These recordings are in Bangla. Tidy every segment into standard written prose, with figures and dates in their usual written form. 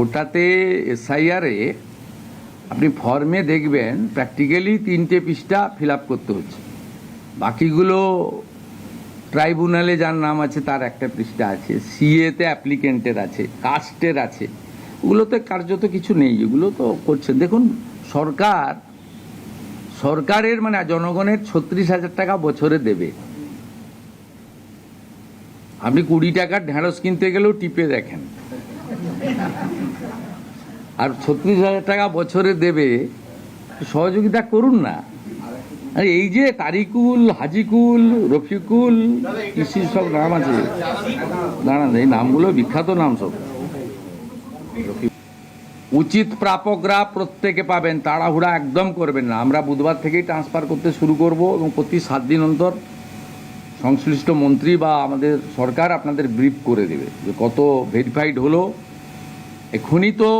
ওটাতে এসআইআরে আপনি ফর্মে দেখবেন প্র্যাকটিক্যালি 3টে পৃষ্ঠা ফিল আপ করতে হচ্ছে, বাকিগুলো ট্রাইব্যুনালে যার নাম আছে তার একটা পৃষ্ঠা আছে, সিএতে অ্যাপ্লিকেন্টের আছে, কাস্টের আছে, ওগুলোতে কার্যত কিছু নেই, এগুলো তো করছেন। দেখুন সরকারের মানে জনগণের 36,000 টাকা বছরে দেবে। আপনি 20 টাকার ঢেঁড়স কিনতে গেলেও টিপে দেখেন, আর 36,000 টাকা বছরে দেবে, সহযোগিতা করুন না। আর এই যে তারিকুল, হাজিকুল, রফিকুল, কৃষির সব নাম আছে, দাঁড়ান এই নামগুলো বিখ্যাত নাম সব। উচিত প্রাপকরা প্রত্যেকে পাবেন, তাড়াহুড়া একদম করবেন না। আমরা বুধবার থেকেই ট্রান্সফার করতে শুরু করব এবং প্রতি 7 দিন অন্তর সংশ্লিষ্ট মন্ত্রী বা আমাদের সরকার আপনাদের ব্রিফ করে দেবে যে কত ভেরিফাইড হলো। এখনই তো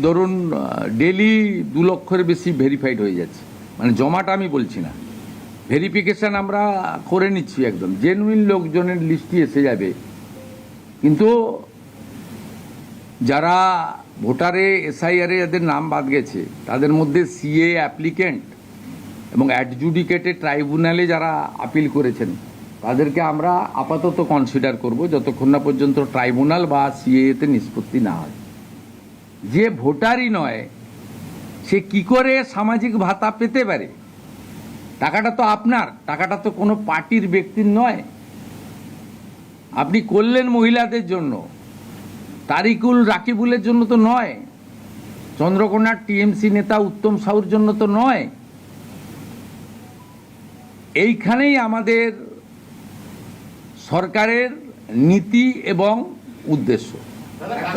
ধরুন ডেলি 2 লক্ষের বেশি ভেরিফাইড হয়ে যাচ্ছে, মানে জমাটা আমি বলছি না, ভেরিফিকেশান আমরা করে নিচ্ছি, একদম জেনুইন লোকজনের লিস্টই এসে যাবে। কিন্তু যারা ভোটারে এসআইআরে যাদের নাম বাদ গেছে তাদের মধ্যে সিএ অ্যাপ্লিকেন্ট এবং অ্যাডজুডিকেটেড ট্রাইব্যুনালে যারা আপিল করেছেন তাদেরকে আমরা আপাতত কনসিডার করব যতক্ষণ না পর্যন্ত ট্রাইব্যুনাল বা সিএতে নিষ্পত্তি না হয়। যে ভোটারই নয় সে কি করে সামাজিক ভাতা পেতে পারে? টাকাটা তো আপনার, টাকাটা তো কোনো পার্টির ব্যক্তির নয়। আপনি করলেন মহিলাদের জন্য, তারিকুল রাকিবুলের জন্য তো নয়, চন্দ্রকোনার টিএমসি নেতা উত্তম সাহুর জন্য তো নয়। এইখানেই আমাদের সরকারের নীতি এবং উদ্দেশ্য।